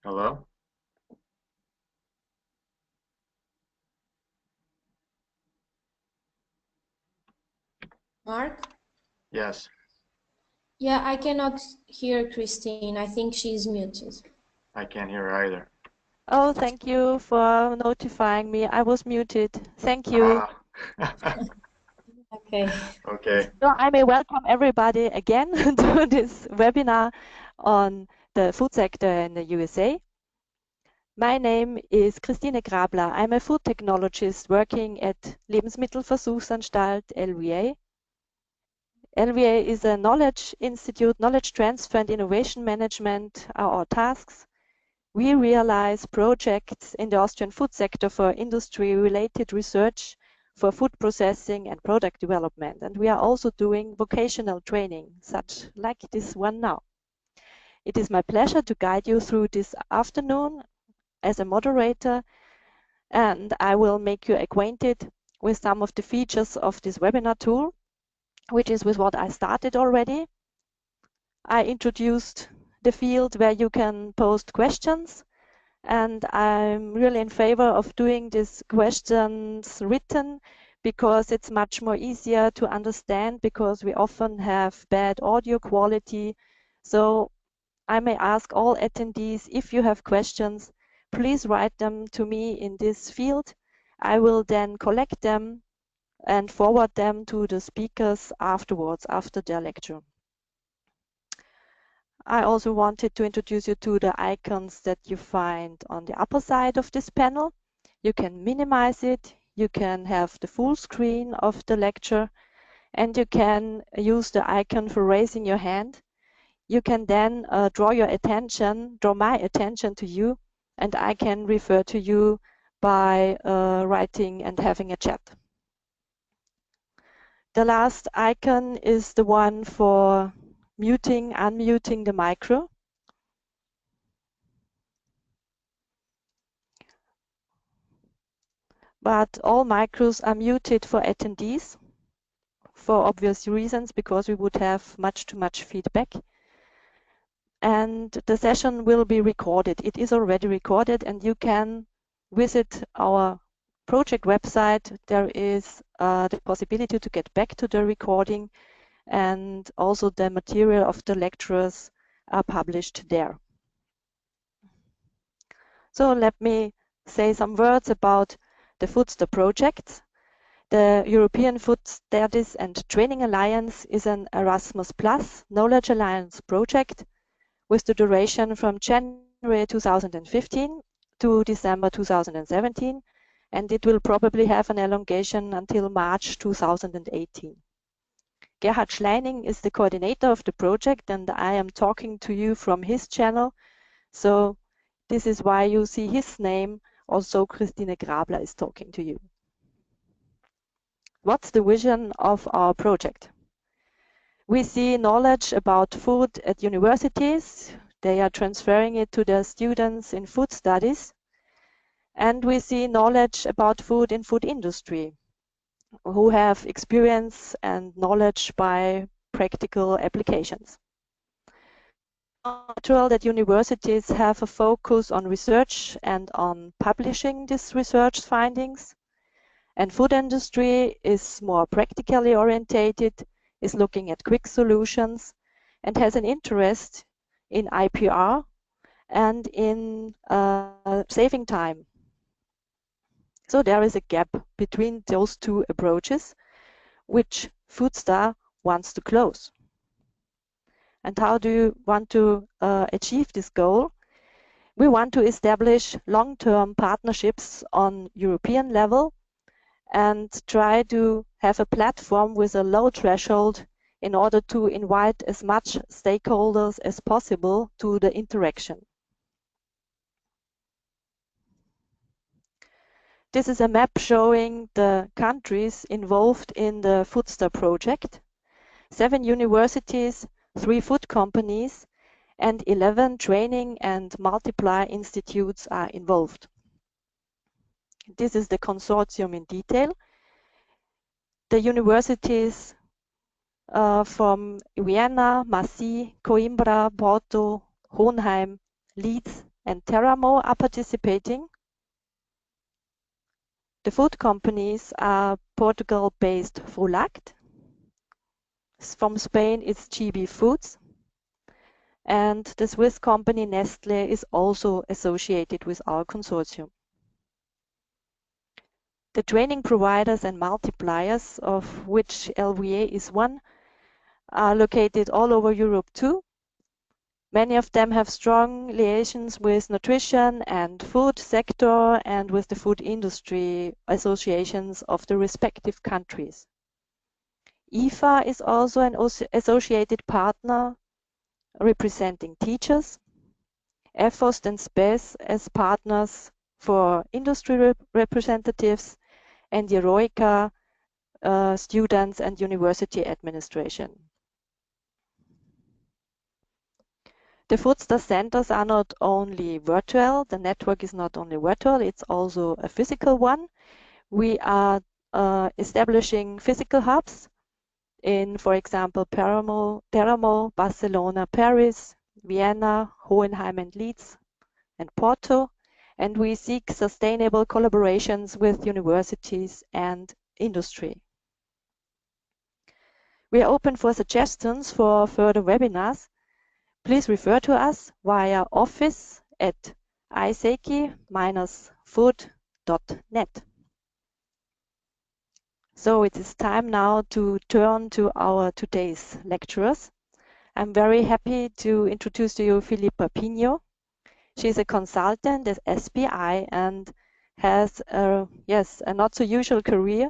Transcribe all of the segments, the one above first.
Hello? Mark? Yes, Yeah, I cannot hear Christine. I think she's muted. I can't hear her either. Oh, thank you for notifying me. I was muted. Thank you. Ah, Okay. okay. So I may welcome everybody again to this webinar on the food sector in the USA. My name is Christine Grabler. I'm a food technologist working at Lebensmittelversuchsanstalt LVA. LVA is a knowledge institute, knowledge transfer and innovation management are our tasks. We realize projects in the Austrian food sector for industry-related research, for food processing and product development. And we are also doing vocational training, such like this one now. It is my pleasure to guide you through this afternoon as a moderator, and I will make you acquainted with some of the features of this webinar tool, which is with what I started already. I introduced the field where you can post questions, and I'm really in favor of doing these questions written because it's much more easier to understand because we often have bad audio quality. So I may ask all attendees, if you have questions, please write them to me in this field. I will then collect them and forward them to the speakers afterwards, after their lecture. I also wanted to introduce you to the icons that you find on the upper side of this panel. You can minimize it, you can have the full screen of the lecture, and you can use the icon for raising your hand. You can then draw my attention to you, and I can refer to you by writing and having a chat. The last icon is the one for muting, unmuting the micro. But all micros are muted for attendees for obvious reasons, because we would have much too much feedback. And the session will be recorded. It is already recorded, and you can visit our project website. There is the possibility to get back to the recording, and also the material of the lecturers are published there. So let me say some words about the Foodster project. The European Food Studies and Training Alliance is an Erasmus Plus Knowledge Alliance project with the duration from January 2015 to December 2017, and it will probably have an elongation until March 2018. Gerhard Schleining is the coordinator of the project, and I am talking to you from his channel, so this is why you see his name. Also, Christine Grabler is talking to you. What's the vision of our project? We see knowledge about food at universities. They are transferring it to their students in food studies. And we see knowledge about food in food industry, who have experience and knowledge by practical applications. Natural that universities have a focus on research and on publishing these research findings. And food industry is more practically orientated, is looking at quick solutions, and has an interest in IPR and in saving time. So there is a gap between those two approaches, which Foodstar wants to close. And how do you want to achieve this goal? We want to establish long-term partnerships on European level and try to have a platform with a low threshold in order to invite as much stakeholders as possible to the interaction. This is a map showing the countries involved in the Foodstar project. 7 universities, 3 food companies, and 11 training and multiply institutes are involved. This is the consortium in detail. The universities from Vienna, Massy, Coimbra, Porto, Hohenheim, Leeds, and Teramo are participating. The food companies are Portugal-based Frulact. From Spain, it's GB Foods. And the Swiss company Nestlé is also associated with our consortium. The training providers and multipliers, of which LVA is one, are located all over Europe too. Many of them have strong liaisons with nutrition and food sector and with the food industry associations of the respective countries. IFA is also an associated partner representing teachers, EFOST and SPES as partners for industry representatives, and Eroica students and university administration. The Foodstar centers are not only virtual, the network is not only virtual, it's also a physical one. We are establishing physical hubs in, for example, Teramo, Barcelona, Paris, Vienna, Hohenheim and Leeds, and Porto, and we seek sustainable collaborations with universities and industry. We are open for suggestions for further webinars. Please refer to us via office@iseki-food.net. So it is time now to turn to our today's lecturers. I'm very happy to introduce to you Filipa Pinho. She's a consultant at SPI and has a not so usual career.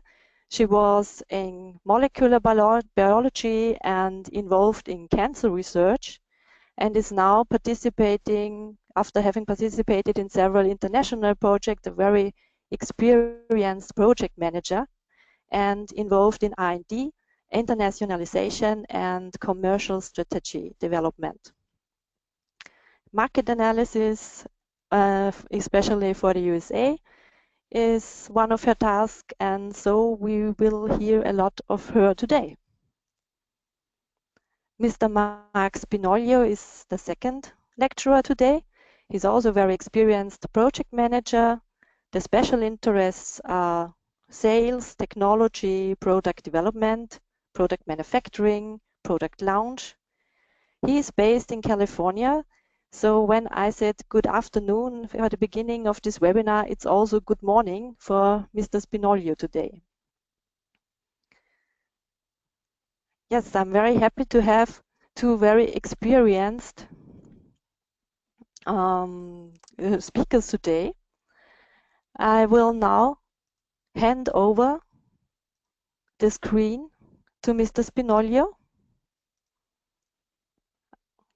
She was in molecular biology and involved in cancer research, and is now participating, after having participated in several international projects, a very experienced project manager and involved in R&D, internationalization, and commercial strategy development. Market analysis, especially for the USA, is one of her tasks, and so we will hear a lot of her today. Mr. Mark Spinoglio is the second lecturer today. He's also a very experienced project manager. The special interests are sales, technology, product development, product manufacturing, product launch. He is based in California, so when I said good afternoon at the beginning of this webinar, it's also good morning for Mr. Spinoglio today. Yes, I'm very happy to have two very experienced speakers today. I will now hand over the screen to Mr. Spinoglio.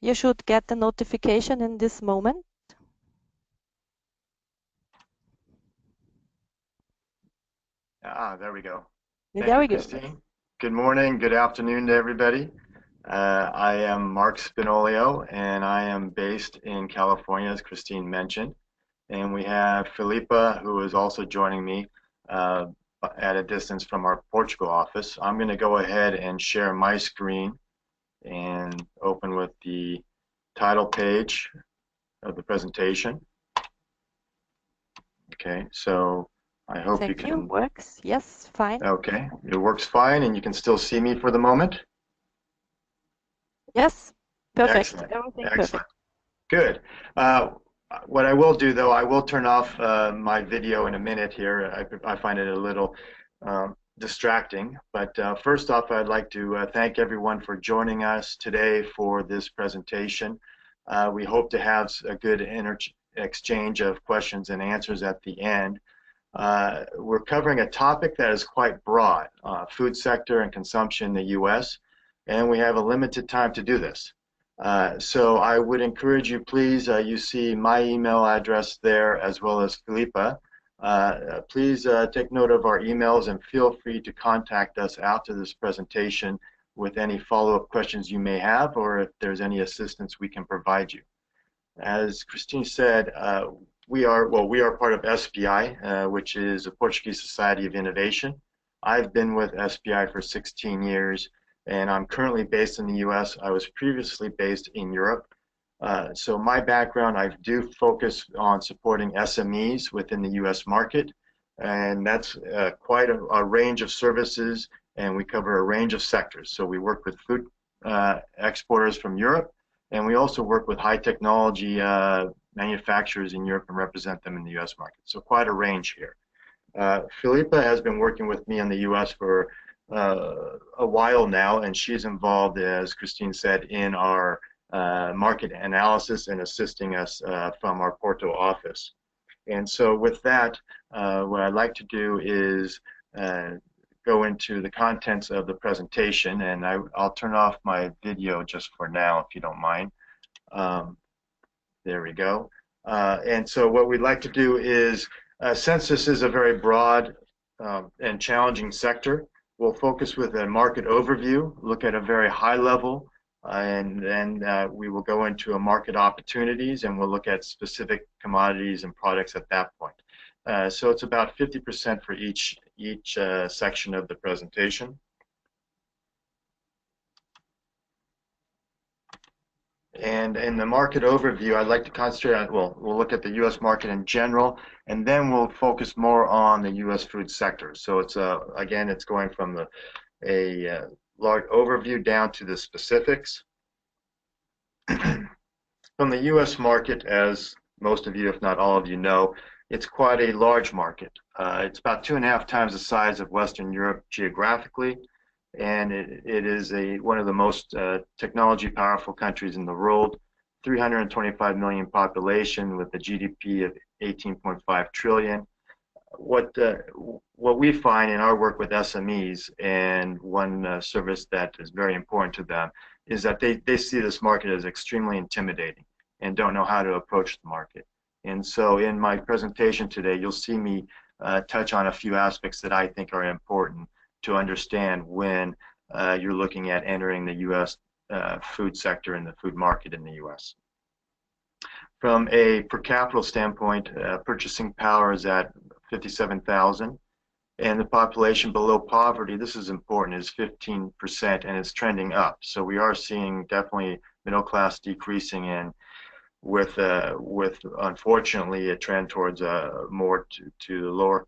You should get the notification in this moment. There we go. There we go. Christine. Good morning, good afternoon to everybody. I am Mark Spinoglio, and I am based in California, as Christine mentioned. And we have Filipa, who is also joining me at a distance from our Portugal office. I'm going to go ahead and share my screen and open with the title page of the presentation. Okay, so I hope you can. Thank you. Works. Yes, fine. Okay, it works fine, and you can still see me for the moment? Yes, perfect. Excellent. Everything Excellent. perfect. Good. What I will do, though, I will turn off my video in a minute here. I find it a little distracting. But first off, I'd like to thank everyone for joining us today for this presentation. We hope to have a good exchange of questions and answers at the end. We're covering a topic that is quite broad, food sector and consumption in the U.S., and we have a limited time to do this. So I would encourage you, please, you see my email address there as well as Filipa. Please take note of our emails and feel free to contact us after this presentation with any follow-up questions you may have, or if there's any assistance we can provide you. As Christine said, we are part of SPI, which is the Portuguese Society of Innovation. I've been with SPI for 16 years, and I'm currently based in the US. I was previously based in Europe. So my background, I do focus on supporting SMEs within the U.S. market, and that's quite a range of services, and we cover a range of sectors. So we work with food exporters from Europe, and we also work with high technology manufacturers in Europe and represent them in the U.S. market. So quite a range here. Philippa has been working with me in the U.S. for a while now, and she's involved, as Christine said, in our market analysis and assisting us from our Porto office. And so with that, what I'd like to do is go into the contents of the presentation, and I'll turn off my video just for now, if you don't mind. There we go. And so what we'd like to do is, since this is a very broad and challenging sector, we'll focus with a market overview, look at a very high level, and then we will go into a market opportunities, and we'll look at specific commodities and products at that point. So it's about 50% for each section of the presentation. And in the market overview, I'd like to concentrate on, well, we'll look at the U.S. market in general, and then we'll focus more on the U.S. food sector. So it's, again, it's going from a large overview down to the specifics. From the U.S. market, as most of you, if not all of you know, it's quite a large market. It's about 2.5 times the size of Western Europe geographically, and it is one of the most technology powerful countries in the world. 325 million population with a GDP of 18.5 trillion. What we find in our work with SMEs, and one service that is very important to them, is that they see this market as extremely intimidating and don't know how to approach the market. And so in my presentation today, you'll see me touch on a few aspects that I think are important to understand when you're looking at entering the U.S. Food sector and the food market in the U.S. From a per capita standpoint, purchasing power is at 57,000, and the population below poverty, this is important, is 15%, and it's trending up. So we are seeing definitely middle class decreasing, and with unfortunately a trend towards more to the lower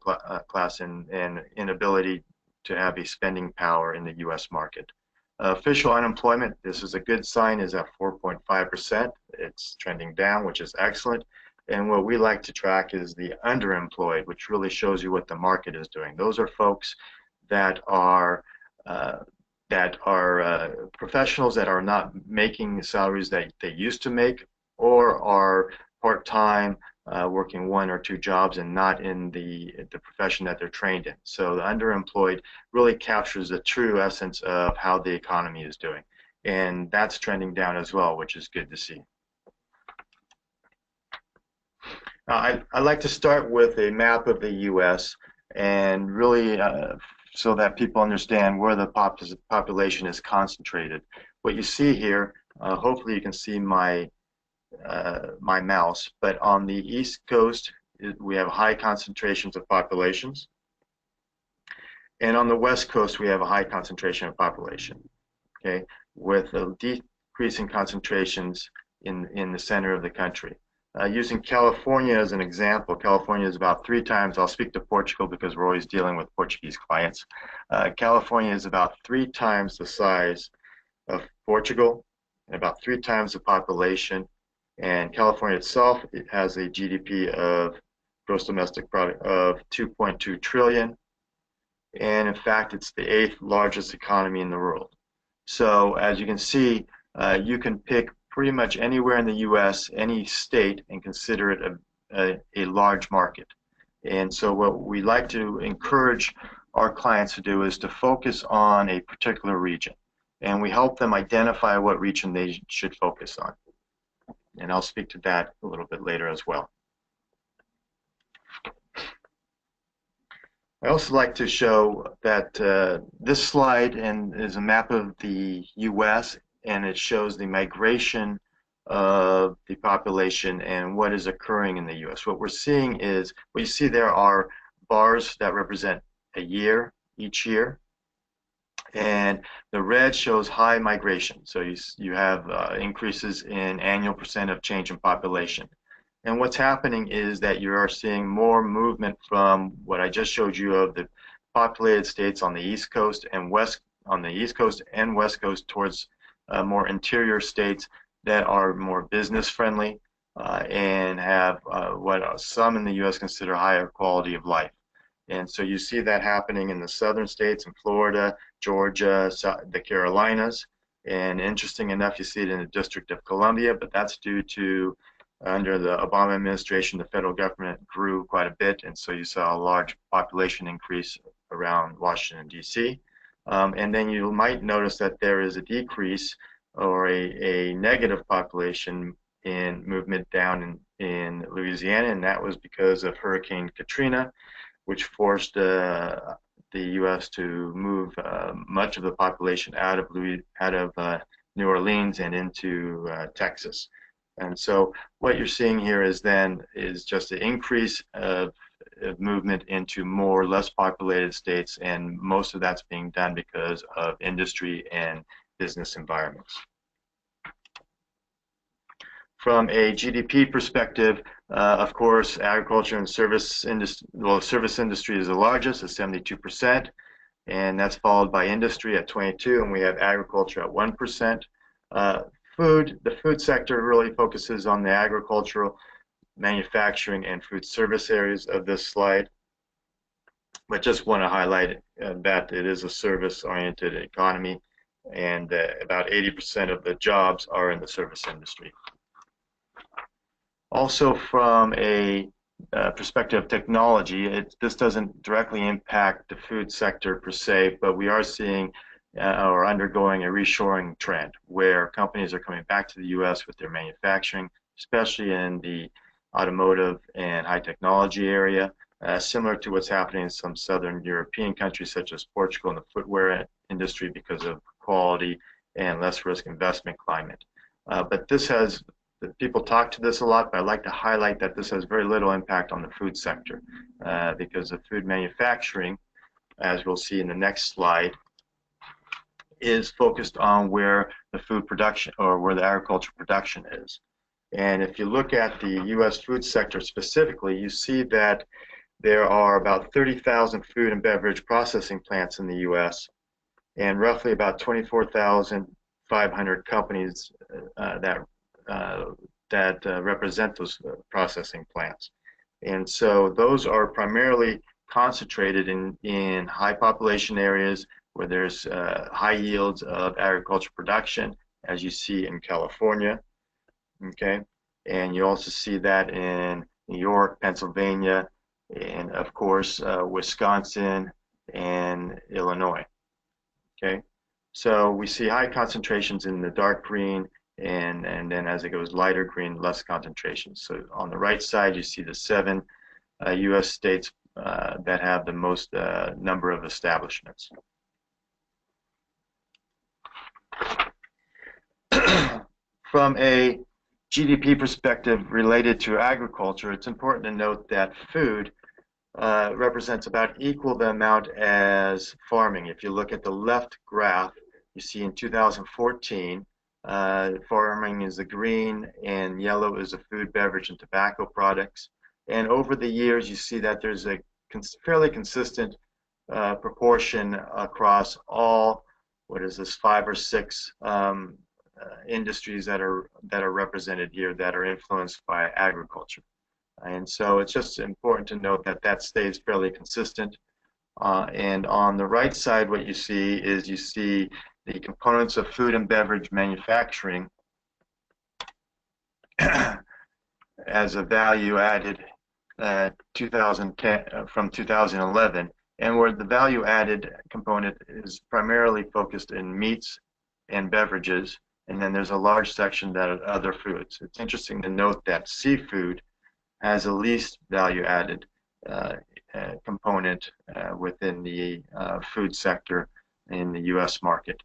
class and inability to have a spending power in the U.S. market. Official unemployment, this is a good sign, is at 4.5%. It's trending down, which is excellent. And what we like to track is the underemployed, which really shows you what the market is doing. Those are folks that are professionals that are not making the salaries that they used to make, or are part-time, working 1 or 2 jobs and not in the profession that they're trained in. So the underemployed really captures the true essence of how the economy is doing. And that's trending down as well, which is good to see. I'd like to start with a map of the U.S. and really so that people understand where the population is concentrated. What you see here, hopefully you can see my mouse, but on the East Coast we have high concentrations of populations, and on the West Coast we have a high concentration of population, okay, with decreasing concentrations in the center of the country. Using California as an example, California is about 3 times, I'll speak to Portugal because we're always dealing with Portuguese clients. California is about 3 times the size of Portugal and about 3 times the population. And California itself, it has a GDP of gross domestic product of 2.2 trillion. And in fact, it's the 8th largest economy in the world. So as you can see, you can pick pretty much anywhere in the U.S., any state, and consider it a large market. And so what we like to encourage our clients to do is to focus on a particular region. And we help them identify what region they should focus on. And I'll speak to that a little bit later as well. I also like to show that this slide is a map of the U.S., and it shows the migration of the population and what is occurring in the U.S. What we're seeing is, what you see there are bars that represent a year, each year, And the red shows high migration. So you have increases in annual percent of change in population. And what's happening is that you are seeing more movement from what I just showed you of the populated states on the East Coast and West Coast towards more interior states that are more business friendly and have what some in the U.S. consider higher quality of life. And so you see that happening in the southern states, in Florida, Georgia, the Carolinas, and interesting enough, you see it in the District of Columbia, but that's due to under the Obama administration, the federal government grew quite a bit, and so you saw a large population increase around Washington, D.C. And then you might notice that there is a decrease or a negative population in movement down in Louisiana, and that was because of Hurricane Katrina, which forced the U.S. to move much of the population out of New Orleans and into Texas. And so what you're seeing here is just an increase of movement into more or less populated states, and most of that's being done because of industry and business environments. From a GDP perspective, of course, agriculture and service industry, well, service industry is the largest at 72%, and that's followed by industry at 22%, and we have agriculture at 1%. The food sector really focuses on the agricultural, manufacturing, and food service areas of this slide. But just want to highlight that it is a service-oriented economy, and about 80% of the jobs are in the service industry. Also, from a perspective of technology, this doesn't directly impact the food sector per se, but we are seeing or undergoing a reshoring trend where companies are coming back to the U.S. with their manufacturing, especially in the automotive and high technology area, similar to what's happening in some southern European countries such as Portugal in the footwear industry because of quality and less risk investment climate. But this has people talk to this a lot, but I'd like to highlight that this has very little impact on the food sector because the food manufacturing, as we'll see in the next slide, is focused on where the food production or where the agricultural production is. And if you look at the U.S. food sector specifically, you see that there are about 30,000 food and beverage processing plants in the U.S. and roughly about 24,500 companies that represent those processing plants. And so those are primarily concentrated in high population areas where there's high yields of agricultural production, as you see in California, okay? And you also see that in New York, Pennsylvania, and of course, Wisconsin and Illinois, okay? So we see high concentrations in the dark green, and then as it goes lighter green, less concentration. So on the right side, you see the 7 U.S. states that have the most number of establishments. From a GDP perspective related to agriculture, it's important to note that food represents about equal the amount as farming. If you look at the left graph, you see in 2014, farming is the green and yellow is the food, beverage, and tobacco products. And over the years, you see that there's a fairly consistent proportion across all, what is this, 5 or 6 industries that are represented here that are influenced by agriculture. And so it's just important to note that that stays fairly consistent. And on the right side, what you see is you see the components of food and beverage manufacturing as a value added 2010 from 2011, and where the value added component is primarily focused in meats and beverages, and then there's a large section that are other foods. It's interesting to note that seafood has the least value added component within the food sector in the U.S. market.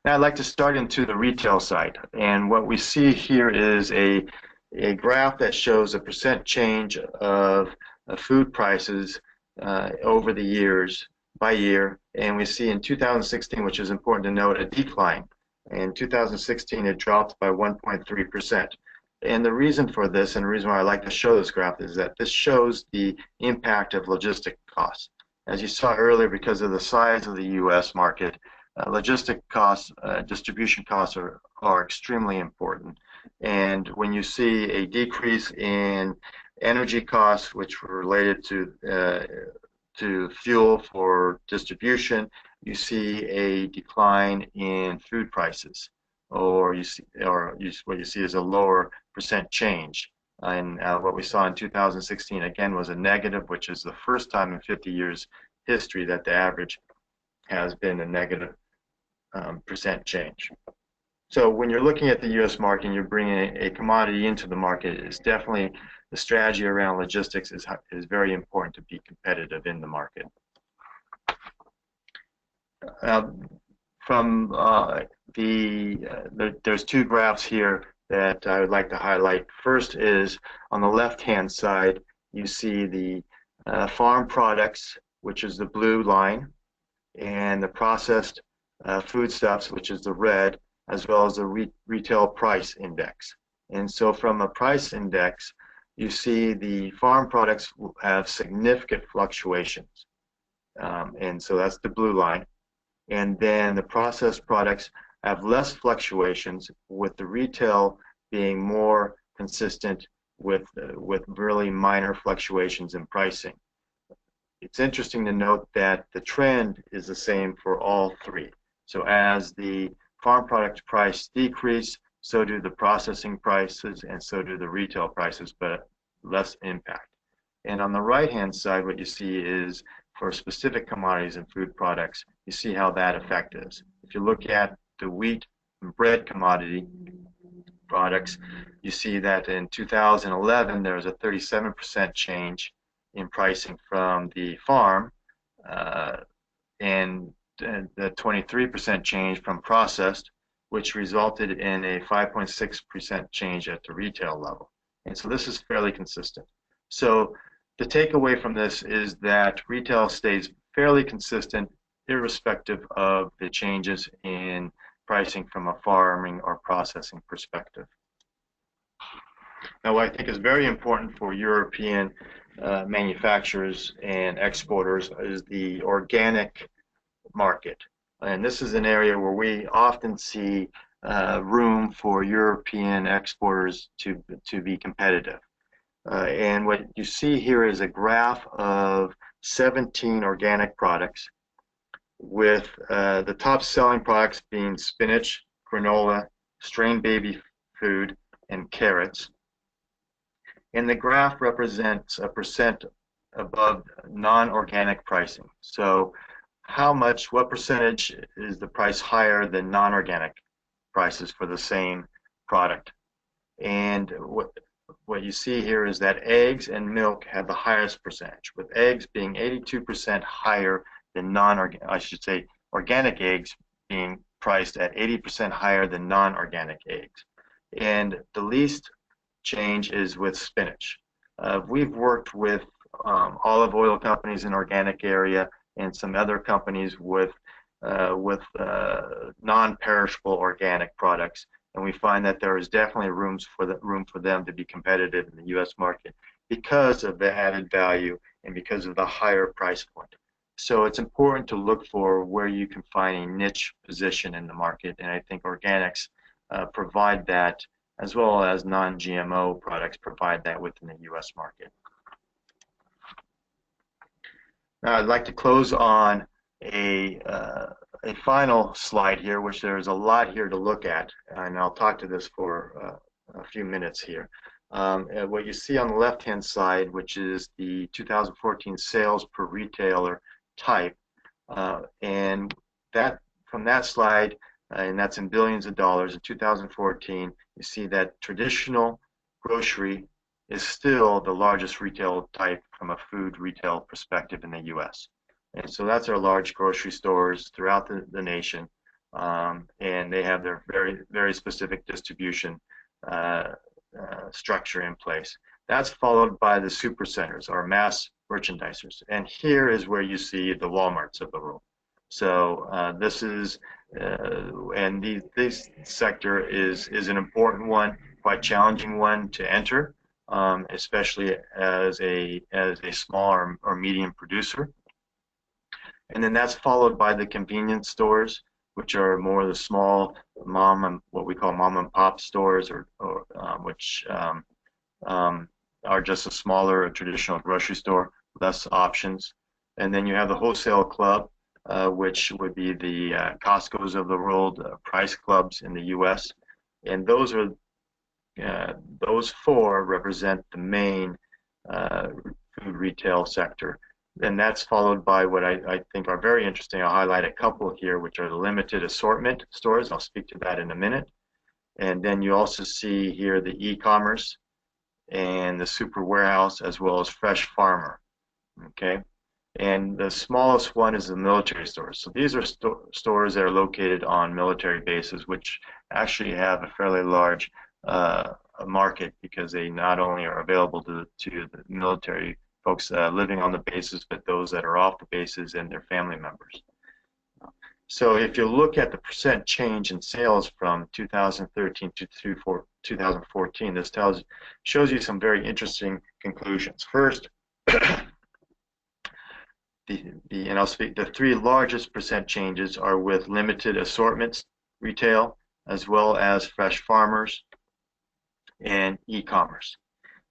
Now I'd like to start into the retail side, and what we see here is a graph that shows a percent change of food prices over the years by year, and we see in 2016, which is important to note, a decline. In 2016, it dropped by 1.3%. And the reason for this, and the reason why I like to show this graph, is that this shows the impact of logistic costs. As you saw earlier, because of the size of the U.S. market, logistic costs, distribution costs are extremely important. And when you see a decrease in energy costs, which were related to fuel for distribution, you see a decline in food prices, or what you see is a lower percent change. And what we saw in 2016 again was a negative, which is the first time in 50 years history that the average has been a negative percent change. So when you're looking at the U.S. market and you're bringing a commodity into the market, it's definitely the strategy around logistics is very important to be competitive in the market. There's two graphs here that I would like to highlight. First is on the left-hand side, you see the farm products, which is the blue line, and the processed foodstuffs, which is the red, as well as the retail price index. And so from a price index, you see the farm products have significant fluctuations. And so that's the blue line. And then the processed products have less fluctuations, with the retail being more consistent with really minor fluctuations in pricing. It's interesting to note that the trend is the same for all three. So as the farm product price decrease, so do the processing prices and so do the retail prices, but less impact. And on the right-hand side, what you see is for specific commodities and food products, you see how that effect is. If you look at the wheat and bread commodity products, you see that in 2011 there was a 37% change in pricing from the farm, and the 23% change from processed, which resulted in a 5.6% change at the retail level. And so this is fairly consistent. So the takeaway from this is that retail stays fairly consistent irrespective of the changes in pricing from a farming or processing perspective. Now, what I think is very important for European manufacturers and exporters is the organic market. And this is an area where we often see room for European exporters to be competitive. And what you see here is a graph of 17 organic products, with the top selling products being spinach, granola, strained baby food, and carrots. And the graph represents a percent above non-organic pricing. So what percentage is the price higher than non-organic prices for the same product? And what you see here is that eggs and milk have the highest percentage, with eggs being 82% higher than organic eggs being priced at 80% higher than non-organic eggs. And the least change is with spinach. We've worked with olive oil companies in organic area and some other companies with non-perishable organic products, and we find that there is definitely room for them to be competitive in the U.S. market because of the added value and because of the higher price point. So it's important to look for where you can find a niche position in the market, and I think organics provide that, as well as non-GMO products provide that within the U.S. market. Now I'd like to close on a final slide here, which there's a lot here to look at, and I'll talk to this for a few minutes here. What you see on the left-hand side, which is the 2014 sales per retailer type, and that from that slide, and that's in billions of dollars, in 2014, you see that traditional grocery is still the largest retail type from a food retail perspective in the U.S. And so that's our large grocery stores throughout the nation, and they have their very, very specific distribution structure in place. That's followed by the supercenters or mass merchandisers. And here is where you see the Walmarts of the world. So this is, and this sector is an important one, quite challenging one to enter, especially as a small or medium producer. And then that's followed by the convenience stores, which are more the small what we call mom and pop stores, or which are just a smaller traditional grocery store, less options. And then you have the wholesale club, which would be the Costco's of the world, price clubs in the U.S. And those four represent the main food retail sector. And that's followed by what I think are very interesting. I'll highlight a couple here, which are the limited assortment stores. I'll speak to that in a minute. And then you also see here the e-commerce and the super warehouse, as well as fresh farmer. Okay, and the smallest one is the military stores. So these are stores that are located on military bases, which actually have a fairly large market, because they not only are available to the military folks living on the bases, but those that are off the bases and their family members. So if you look at the percent change in sales from 2013 to 2014, this shows you some very interesting conclusions. First, the three largest percent changes are with limited assortments retail, as well as fresh farmers and e-commerce.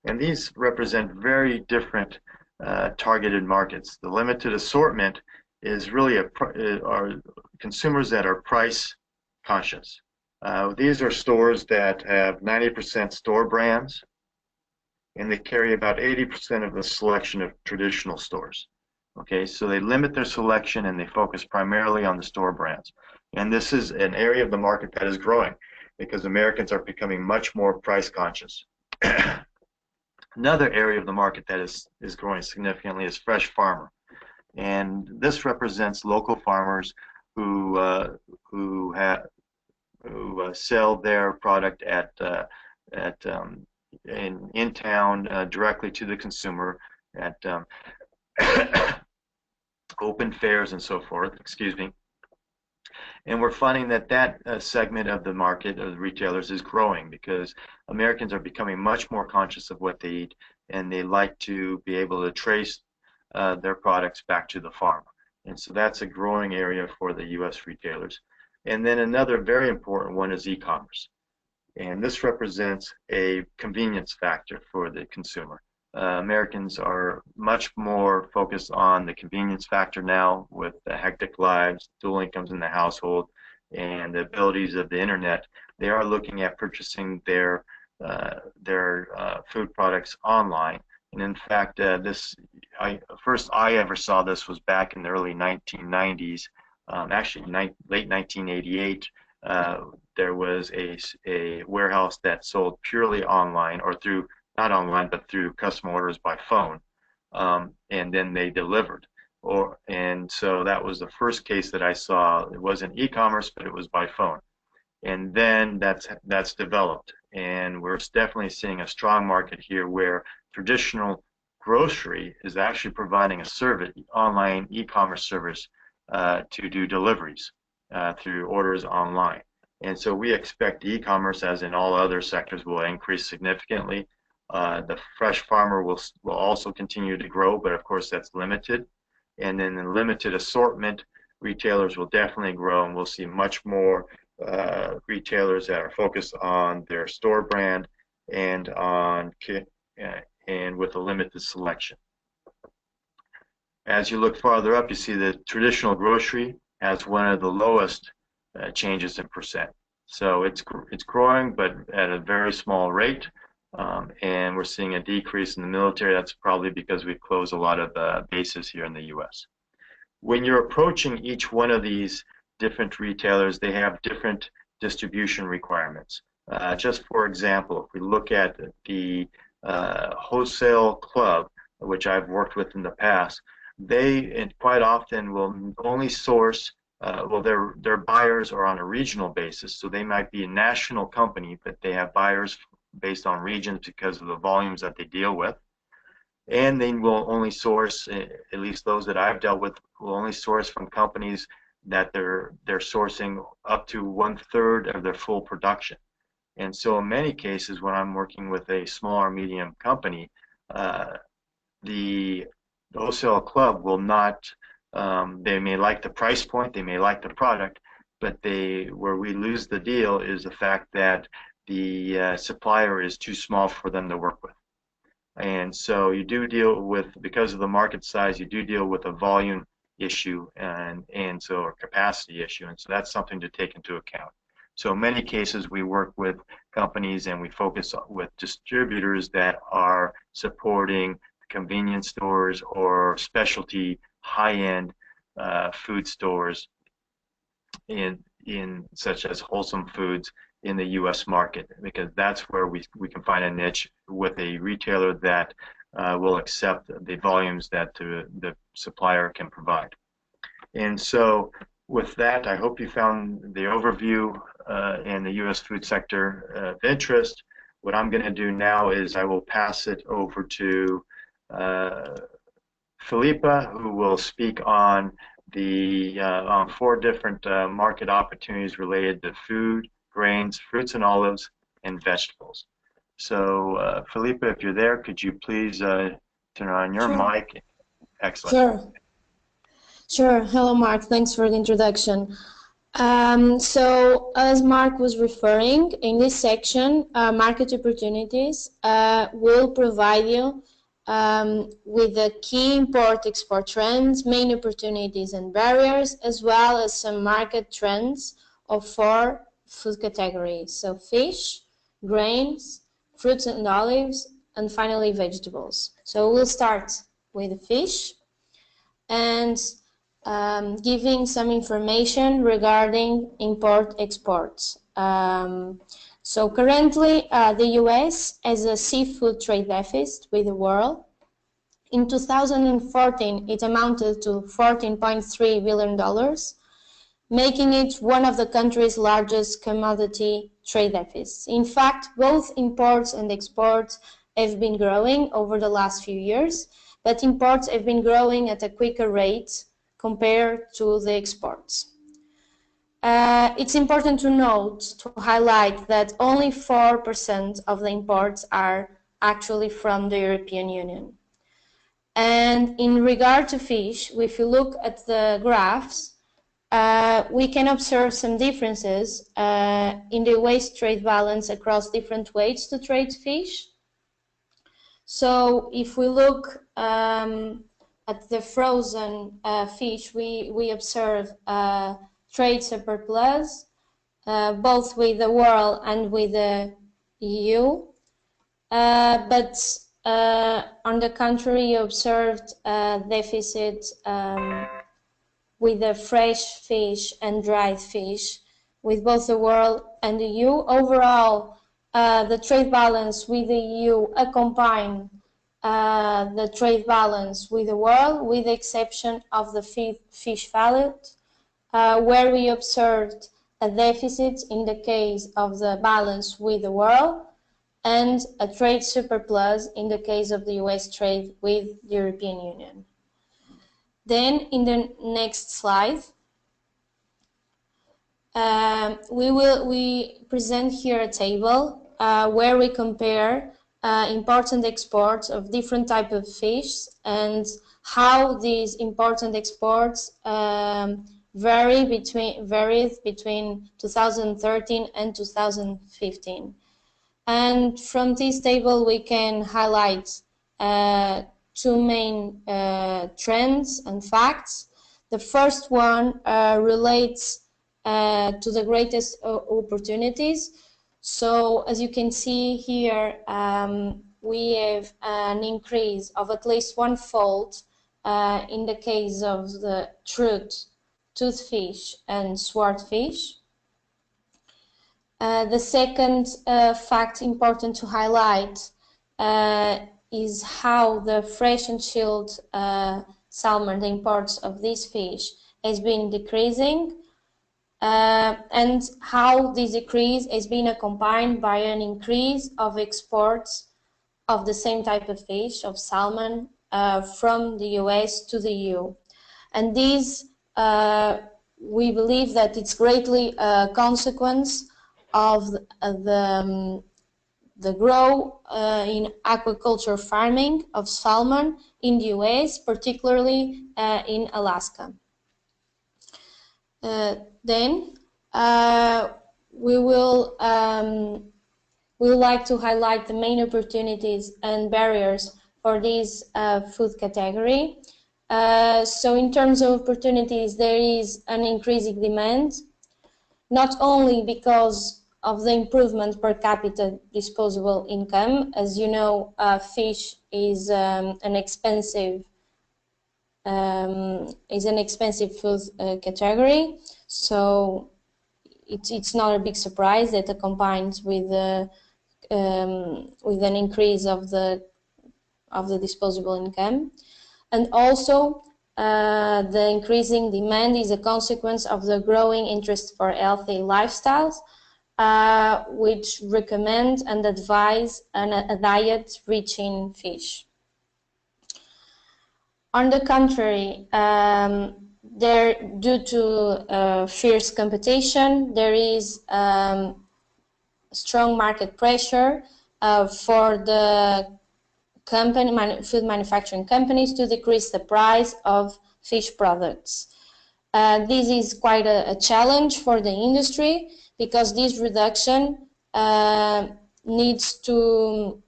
And these represent very different targeted markets. The limited assortment is really are consumers that are price conscious. These are stores that have 90% store brands, and they carry about 80% of the selection of traditional stores. Okay, so they limit their selection and they focus primarily on the store brands. And this is an area of the market that is growing, because Americans are becoming much more price conscious. Another area of the market that is growing significantly is fresh farmer. And this represents local farmers who sell their product in town directly to the consumer at open fairs and so forth. Excuse me. And we're finding that segment of the market of the retailers is growing, because Americans are becoming much more conscious of what they eat, and they like to be able to trace their products back to the farmer. And so that's a growing area for the U.S. retailers. And then another very important one is e-commerce. And this represents a convenience factor for the consumer. Americans are much more focused on the convenience factor now, with the hectic lives, dual incomes in the household, and the abilities of the internet. They are looking at purchasing their food products online. And in fact, first I ever saw this was back in the early 1990s. Actually, late 1988. There was a warehouse that sold purely online, or through, not online, but through custom orders by phone, and then they delivered. And so that was the first case that I saw. It wasn't e-commerce, but it was by phone. And then that's developed, and we're definitely seeing a strong market here, where traditional grocery is actually providing a service, online e-commerce service, to do deliveries through orders online. And so we expect e-commerce, as in all other sectors, will increase significantly. The fresh farmer will also continue to grow, but of course that's limited. And then the limited assortment retailers will definitely grow, and we'll see much more retailers that are focused on their store brand and with a limited selection. As you look farther up, you see that traditional grocery has one of the lowest changes in percent. So it's growing, but at a very small rate. And we're seeing a decrease in the military. That's probably because we've closed a lot of bases here in the U.S. When you're approaching each one of these different retailers, they have different distribution requirements. Just for example, if we look at the wholesale club, which I've worked with in the past, they quite often will only source, well, their buyers are on a regional basis, so they might be a national company, but they have buyers based on regions because of the volumes that they deal with. And they will only source, at least those that I've dealt with, will only source from companies that they're sourcing up to 1/3 of their full production. And so in many cases, when I'm working with a small or medium company, the wholesale club will not, they may like the price point, they may like the product, but where we lose the deal is the fact that the supplier is too small for them to work with. And so you do deal with, because of the market size, you do deal with a volume issue and so a capacity issue, and so that's something to take into account. So in many cases, we work with companies and we focus with distributors that are supporting convenience stores or specialty high-end food stores in such as Wholesome Foods in the U.S. market, because that's where we can find a niche with a retailer that will accept the volumes that the supplier can provide. And so with that, I hope you found the overview in the U.S. food sector of interest. What I'm going to do now is I will pass it over to Felipa, who will speak on on 4 different market opportunities related to food, grains, fruits and olives, and vegetables. So, Felipa, if you're there, could you please turn on your mic? Excellent. Sure. Hello, Mark. Thanks for the introduction. So, as Mark was referring, in this section, market opportunities will provide you with the key import-export trends, main opportunities and barriers, as well as some market trends of 4 food categories. So fish, grains, fruits and olives, and finally vegetables. So we'll start with the fish and giving some information regarding import-exports. So currently, the US has a seafood trade deficit with the world. In 2014, it amounted to $14.3 billion, making it one of the country's largest commodity trade deficits. In fact, both imports and exports have been growing over the last few years, but imports have been growing at a quicker rate compared to the exports. It's important to note, to highlight that only 4% of the imports are actually from the European Union. And in regard to fish, if you look at the graphs, we can observe some differences in the waste trade balance across different ways to trade fish. So if we look at the frozen fish, we observe trade surplus, both with the world and with the EU. But on the contrary, you observed deficit with the fresh fish and dried fish with both the world and the EU. Overall, the trade balance with the EU accompanied the trade balance with the world, with the exception of the fish value, where we observed a deficit in the case of the balance with the world and a trade surplus in the case of the US trade with the European Union. Then in the next slide, we present here a table where we compare imports and exports of different types of fish and how these imports and exports varied between 2013 and 2015. And from this table, we can highlight 2 main trends and facts. The first one relates to the greatest opportunities. So as you can see here, we have an increase of at least 1-fold in the case of the toothfish and swordfish. The second fact important to highlight is how the fresh and chilled salmon, the imports of this fish, has been decreasing and how this decrease has been accompanied by an increase of exports of the same type of fish, of salmon, from the US to the EU. And this, we believe that it's greatly a consequence of the growth in aquaculture farming of salmon in the US, particularly in Alaska. Then we would like to highlight the main opportunities and barriers for this food category. So in terms of opportunities, there is an increasing demand, not only because of the improvement per capita disposable income. As you know, fish is an expensive food category, so it's not a big surprise that it combines with an increase of the disposable income. And also, the increasing demand is a consequence of the growing interest for healthy lifestyles, which recommend and advise a diet rich in fish. On the contrary, due to fierce competition, there is strong market pressure for the food manufacturing companies to decrease the price of fish products. This is quite a challenge for the industry, because this reduction needs to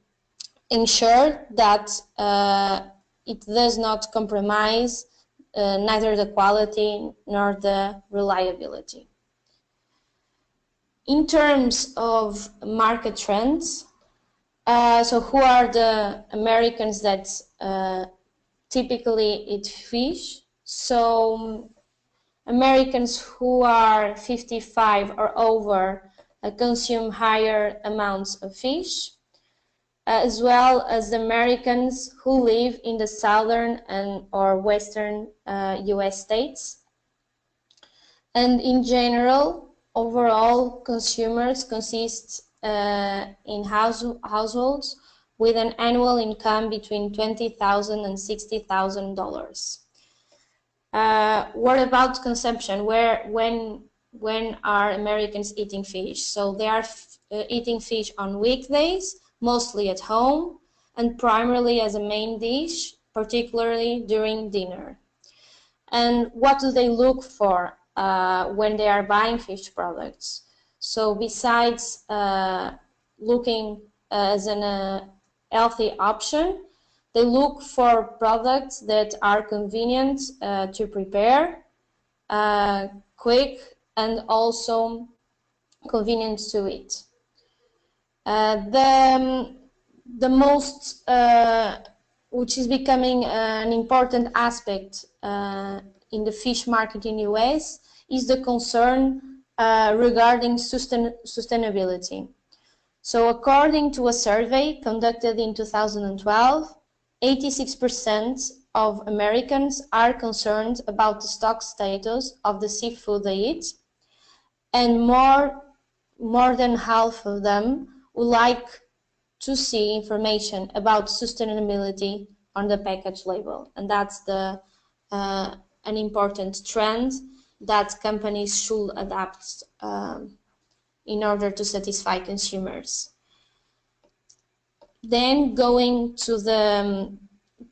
ensure that it does not compromise neither the quality nor the reliability. In terms of market trends, so who are the Americans that typically eat fish? So Americans who are 55 or over consume higher amounts of fish, as well as the Americans who live in the southern or western US states. And in general, overall consumers consist in households with an annual income between $20,000 and $60,000. What about consumption? When are Americans eating fish? So they are eating fish on weekdays, mostly at home, and primarily as a main dish, particularly during dinner. And what do they look for when they are buying fish products? So besides looking as a healthy option, they look for products that are convenient to prepare, quick, and also convenient to eat. The most, which is becoming an important aspect in the fish market in the US, is the concern regarding sustainability. So according to a survey conducted in 2012, 86% of Americans are concerned about the stock status of the seafood they eat, and more than half of them would like to see information about sustainability on the package label. And that's an important trend that companies should adapt in order to satisfy consumers. Then going to the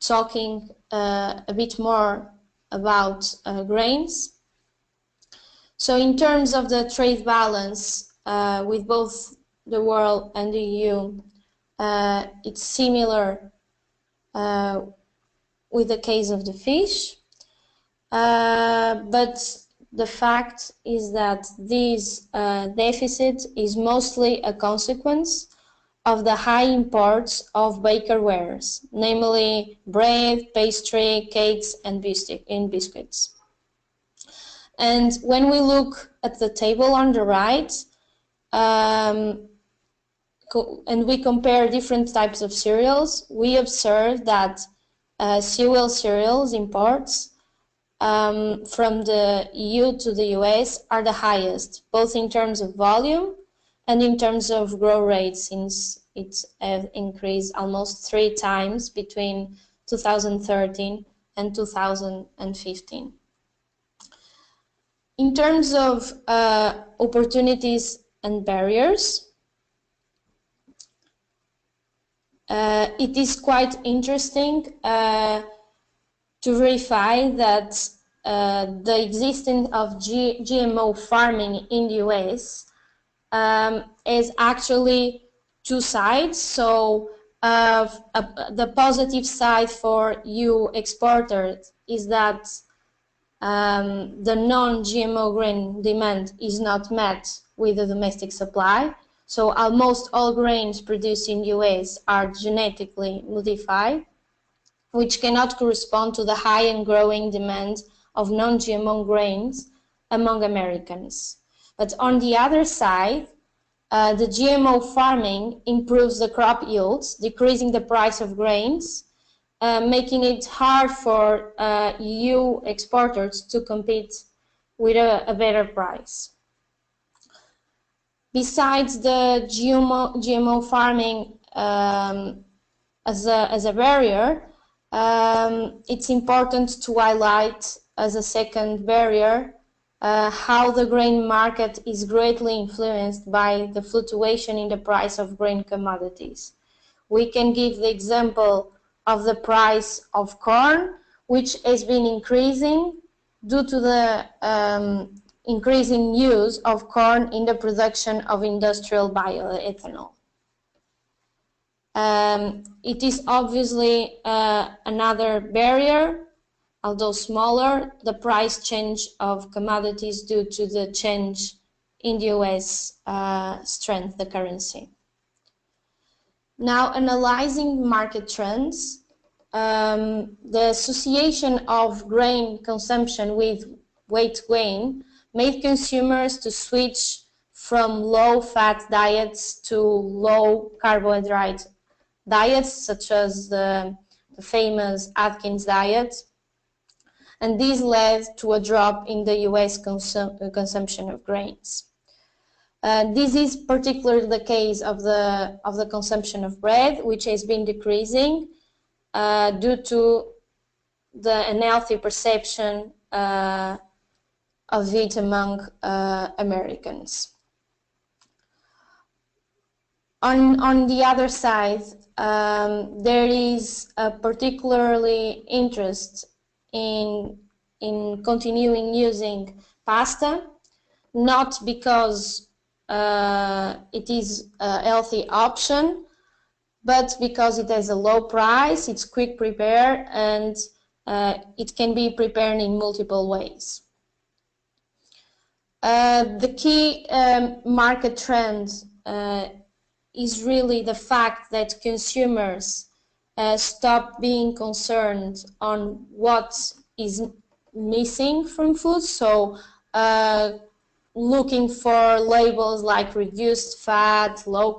talking a bit more about grains. So in terms of the trade balance with both the world and the EU, it's similar with the case of the fish, but the fact is that this deficit is mostly a consequence of the high imports of bakerwares, namely bread, pastry, cakes, and biscuits. And when we look at the table on the right, and we compare different types of cereals, we observe that cereals imports from the EU to the US are the highest, both in terms of volume and in terms of growth rate, since it's increased almost 3 times between 2013 and 2015. In terms of opportunities and barriers, it is quite interesting to verify that the existence of GMO farming in the US is actually 2 sides. So the positive side for you exporters is that the non-GMO grain demand is not met with the domestic supply. So almost all grains produced in the US are genetically modified, which cannot correspond to the high and growing demand of non-GMO grains among Americans. But on the other side, the GMO farming improves the crop yields, decreasing the price of grains, making it hard for EU exporters to compete with a better price. Besides the GMO farming as a barrier, it's important to highlight as a second barrier how the grain market is greatly influenced by the fluctuation in the price of grain commodities. We can give the example of the price of corn, which has been increasing due to the increasing use of corn in the production of industrial bioethanol. It is obviously another barrier, although smaller, the price change of commodities due to the change in the US strength, the currency. Now, analyzing market trends, the association of grain consumption with weight gain made consumers to switch from low-fat diets to low-carbohydrate diets, such as the famous Atkins diet, and this led to a drop in the US consumption of grains. This is particularly the case of the consumption of bread, which has been decreasing due to the unhealthy perception of it among Americans. On the other side, there is a particularly interest in continuing using pasta, not because it is a healthy option, but because it has a low price, it's quick prepare, and it can be prepared in multiple ways. The key market trend is really the fact that consumers stop being concerned on what is missing from food. So looking for labels like reduced fat, low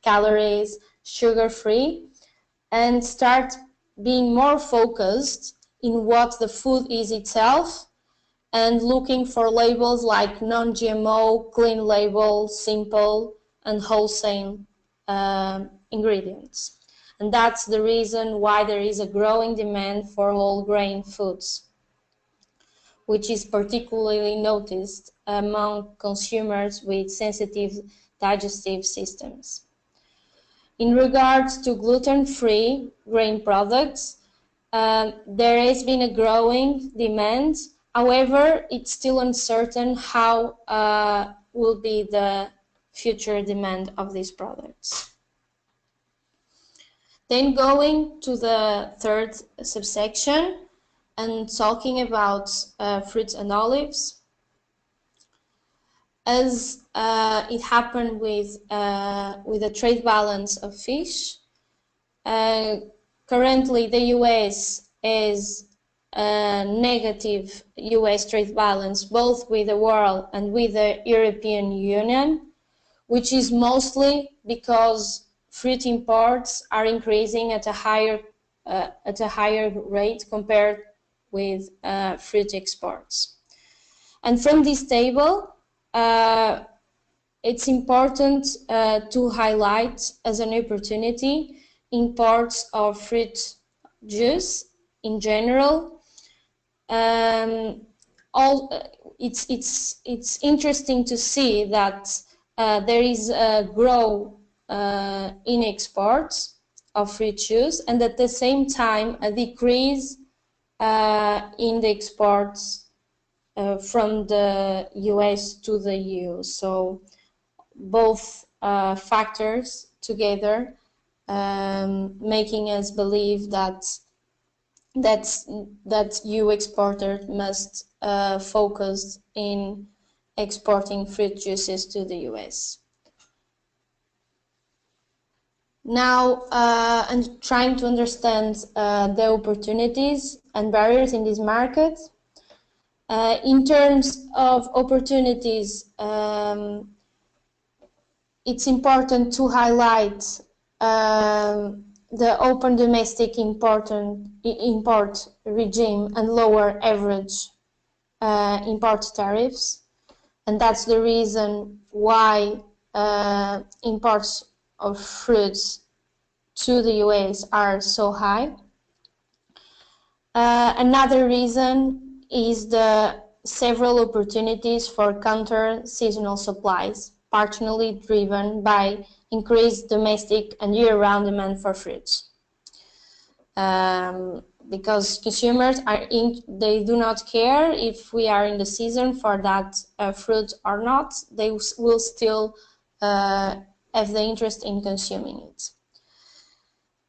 calories, sugar-free, and start being more focused in what the food is itself, and looking for labels like non-GMO, clean label, simple, and wholesale ingredients. And that's the reason why there is a growing demand for whole grain foods, which is particularly noticed among consumers with sensitive digestive systems. In regards to gluten-free grain products, there has been a growing demand. However, it's still uncertain how will be the future demand of these products. Then going to the third subsection and talking about fruits and olives. As it happened with the trade balance of fish, currently the US is a negative US trade balance both with the world and with the European Union, which is mostly because fruit imports are increasing at a higher at a higher rate compared with fruit exports. And from this table, it's important to highlight as an opportunity imports of fruit juice in general. It's interesting to see that there is a growth in exports of fruit juice, and at the same time a decrease in the exports from the US to the EU. So both factors together making us believe that EU exporters must focus in exporting fruit juices to the US. Now, and trying to understand the opportunities and barriers in this market. In terms of opportunities, it's important to highlight the open domestic import regime and lower average import tariffs. And that's the reason why imports of fruits to the US are so high. Another reason is the several opportunities for counter-seasonal supplies, partially driven by increased domestic and year-round demand for fruits. Because consumers they do not care if we are in the season for that fruit or not, they will still have the interest in consuming it.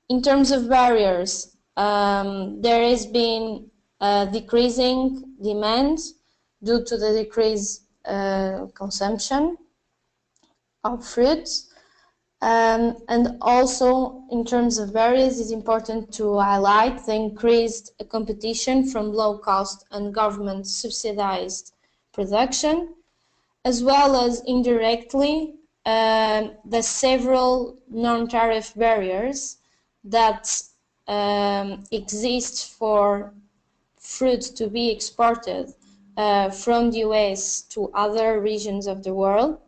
In terms of barriers, there has been decreasing demand due to the decreased consumption of fruits. And also, in terms of barriers, it's important to highlight the increased competition from low-cost and government-subsidized production, as well as indirectly the several non-tariff barriers that exist for fruit to be exported from the US to other regions of the world,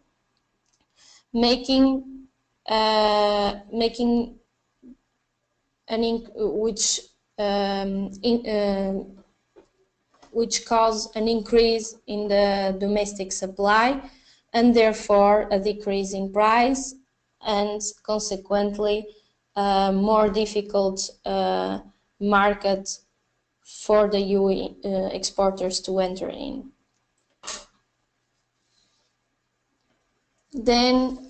which cause an increase in the domestic supply and therefore a decrease in price and consequently more difficult market for the EU exporters to enter in. Then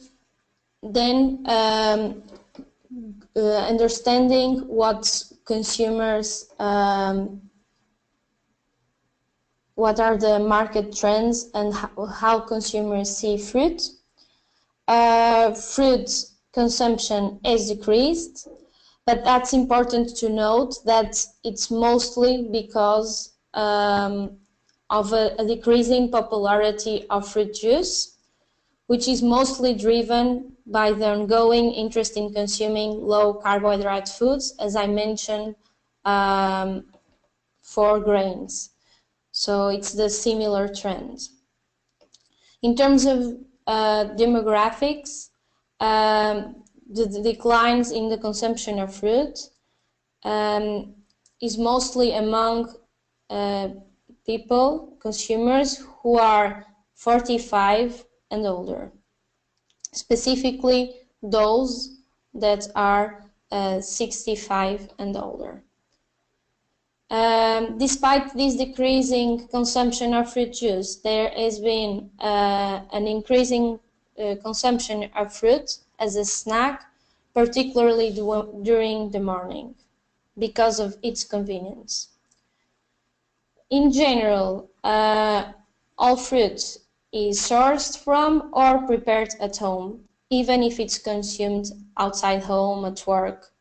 understanding what consumers, what are the market trends and how consumers see fruit. Fruit consumption has decreased, but that's important to note that it's mostly because of a decreasing popularity of fruit juice, which is mostly driven by the ongoing interest in consuming low carbohydrate foods, as I mentioned, for grains. So it's the similar trend. In terms of demographics, the declines in the consumption of fruit is mostly among people, consumers who are 45 and older, specifically those that are 65 and older. Despite this decreasing consumption of fruit juice, there has been an increasing consumption of fruit as a snack, particularly during the morning, because of its convenience. In general, all fruit is sourced from or prepared at home, even if it's consumed outside home, at work,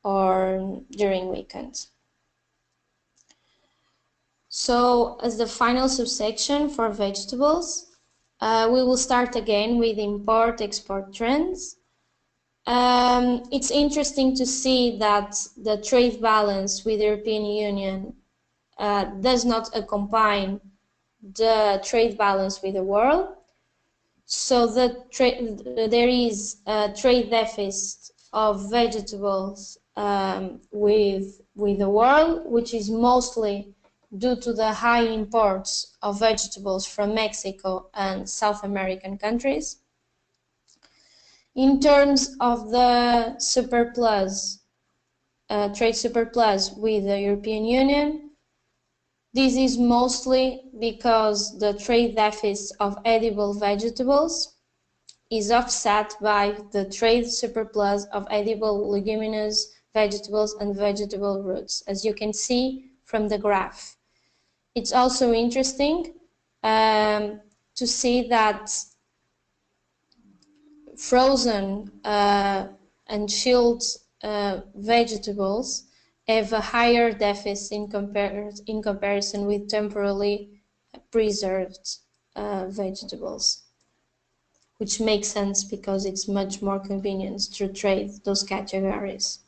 or during weekends. So, as the final subsection for vegetables, we will start again with import-export trends. It's interesting to see that the trade balance with the European Union does not accompany the trade balance with the world. So there is a trade deficit of vegetables with the world, which is mostly due to the high imports of vegetables from Mexico and South American countries. In terms of the surplus, trade surplus with the European Union, this is mostly because the trade deficit of edible vegetables is offset by the trade surplus of edible leguminous vegetables and vegetable roots, as you can see from the graph. It's also interesting to see that frozen and chilled vegetables have a higher deficit in comparison with temporarily preserved vegetables, which makes sense because it's much more convenient to trade those categories.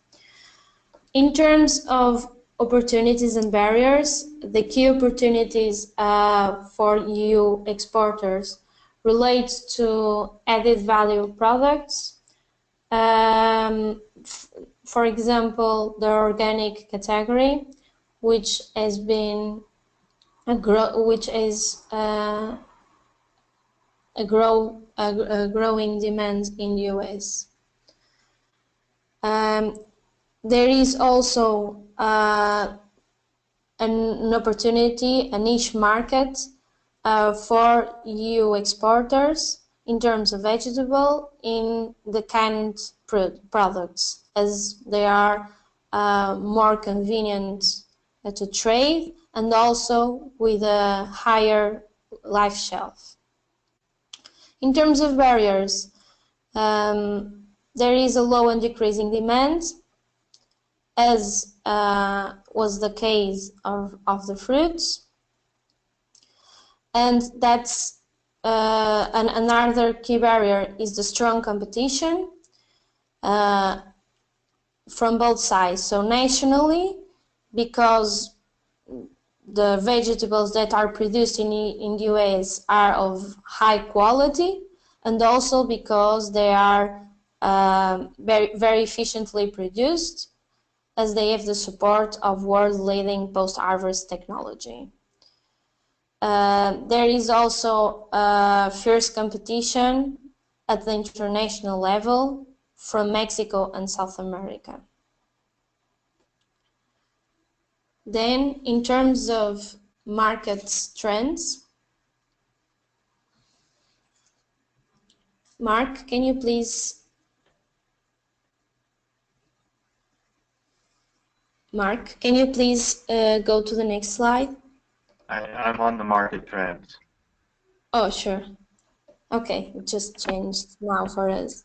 In terms of opportunities and barriers, the key opportunities for EU exporters relate to added value products. For example, the organic category, which has been a growing demand in the US. There is also an opportunity, a niche market for EU exporters in terms of vegetable in the canned products, as they are more convenient to trade and also with a higher life shelf. In terms of barriers, there is a low and decreasing demand, as was the case of the fruits. And that's another key barrier is the strong competition from both sides. So nationally, because the vegetables that are produced in the US are of high quality, and also because they are very efficiently produced, as they have the support of world-leading post-harvest technology. There is also fierce competition at the international level from Mexico and South America. Then, in terms of market trends, Mark, can you please go to the next slide? I'm on the market trends. Oh, sure. Okay, it just changed now for us.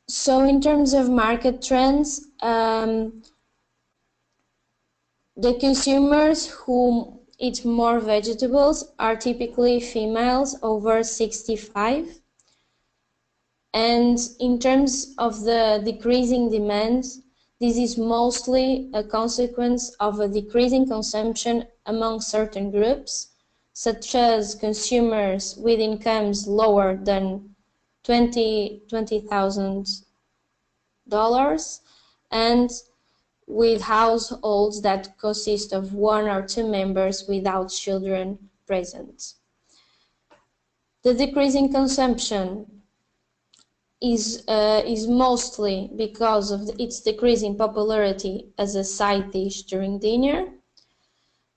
So in terms of market trends, the consumers who eat more vegetables are typically females over 65. And in terms of the decreasing demand, this is mostly a consequence of a decreasing consumption among certain groups, such as consumers with incomes lower than $20,000 and with households that consist of one or two members without children present. The decreasing consumption is mostly because of its decreasing popularity as a side dish during dinner,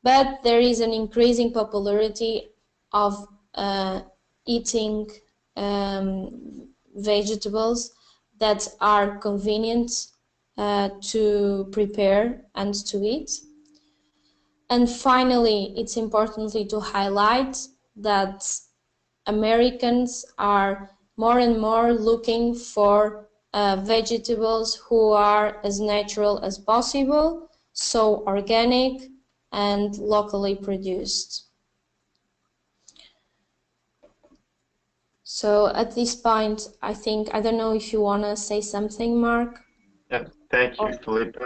but there is an increasing popularity of eating vegetables that are convenient to prepare and to eat. And finally, it's important to highlight that Americans are more and more looking for vegetables who are as natural as possible, so organic and locally produced. So at this point, I don't know if you want to say something, Mark? Yeah, thank Or, you, Felipe.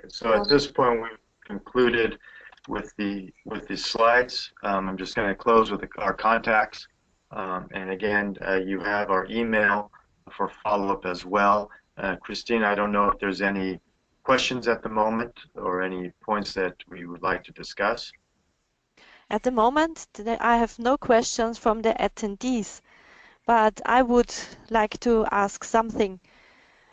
So at this point, we've concluded with the slides. I'm just going to close with our contacts. And again, you have our email for follow-up as well. Christine, I don't know if there's any questions at the moment or any points that we would like to discuss. At the moment, I have no questions from the attendees, but I would like to ask something.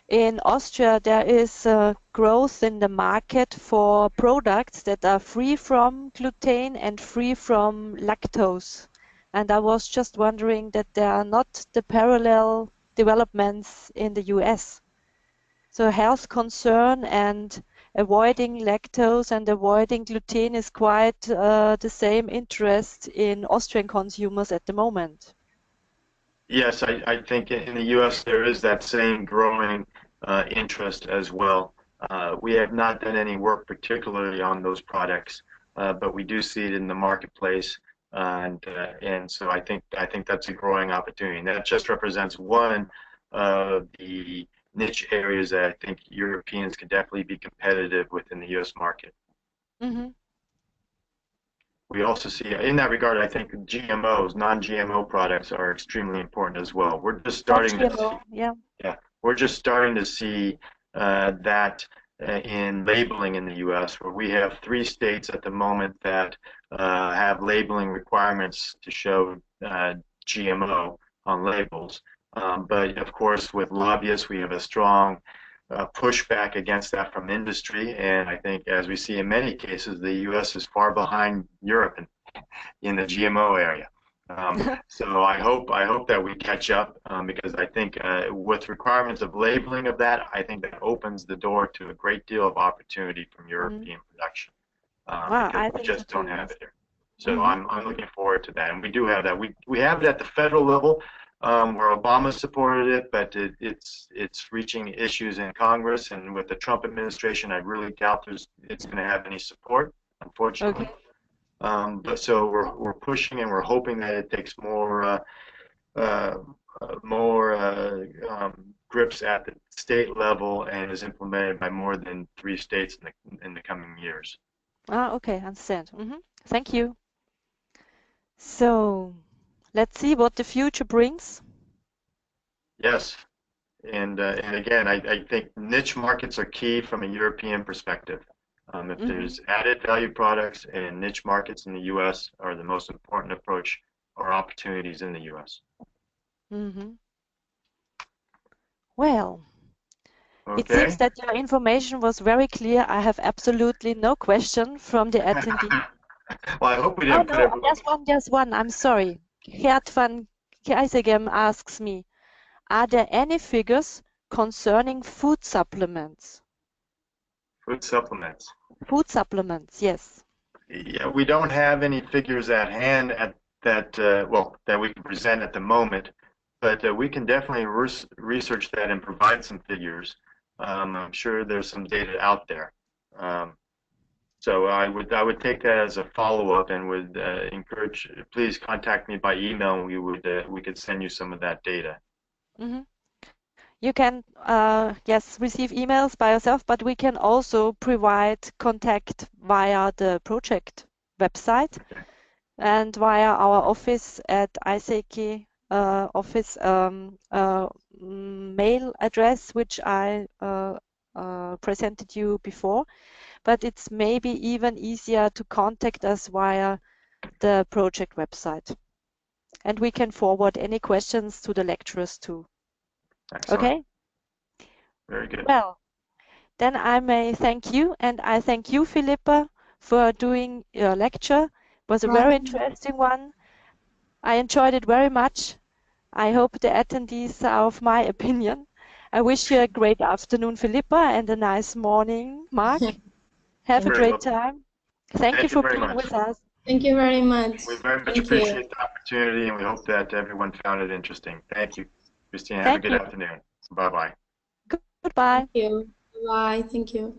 In Austria, there is growth in the market for products that are free from gluten and free from lactose. And I was just wondering that there are not the parallel developments in the US. So health concern and avoiding lactose and avoiding gluten is quite the same interest in Austrian consumers at the moment. Yes, I think in the U.S. there is that same growing interest as well. We have not done any work particularly on those products, but we do see it in the marketplace, and so I think that's a growing opportunity. And that just represents one of the niche areas that I think Europeans can definitely be competitive within the U.S. market. Mm-hmm. We also see, in that regard, I think GMOs, non-GMO products are extremely important as well. We're just starting to see, Non-GMO, yeah. yeah, we're just starting to see that in labeling in the U.S., where we have 3 states at the moment that have labeling requirements to show GMO on labels. But of course, with lobbyists, we have a strong pushback against that from industry, and I think, as we see in many cases, the U.S. is far behind Europe in the GMO area. So I hope that we catch up, because I think with requirements of labeling of that, I think that opens the door to a great deal of opportunity from European production, Wow, because I we think so just don't too, have yes. it here. So I'm looking forward to that, and we do have that. We have it at the federal level, where Obama supported it, but it's reaching issues in Congress, and with the Trump administration, I really doubt it's going to have any support, unfortunately. Okay. But so we're pushing, and we're hoping that it takes more grips at the state level and is implemented by more than 3 states in the coming years. Ah, okay, understand. Thank you. So let's see what the future brings. Yes, and again, I think niche markets are key from a European perspective. If there's added value products, and niche markets in the U.S. are the most important approach or opportunities in the U.S. Well, it seems Okay. that your information was very clear. I have absolutely no question from the attendee. Well, I hope we Oh didn't put no, everyone. there's one. I'm sorry. Gerd van Keizegem asks me, are there any figures concerning food supplements? Food supplements. Food supplements, yes. Yeah, we don't have any figures at hand that we can present at the moment, but we can definitely research that and provide some figures. I'm sure there's some data out there. So I would take that as a follow-up, and would encourage, please contact me by email, and we could send you some of that data. You can, yes, receive emails by yourself, but we can also provide contact via the project website and via our office at ISEKI office mail address, which I presented you before. But it's maybe even easier to contact us via the project website. And we can forward any questions to the lecturers too. Excellent. Okay? Very good. Well, then I may thank you, and I thank you, Philippa, for doing your lecture. It was a very interesting one. I enjoyed it very much. I hope the attendees are of my opinion. I wish you a great afternoon, Philippa, and a nice morning, Mark. Have a great time. Thank you for very being much. with us. Thank you very much. We very much Thank you. appreciate the opportunity, and we hope that everyone found it interesting. Thank you, Christine. Have a Thank good you. afternoon. Bye-bye. Goodbye. Thank you. Bye. Thank you.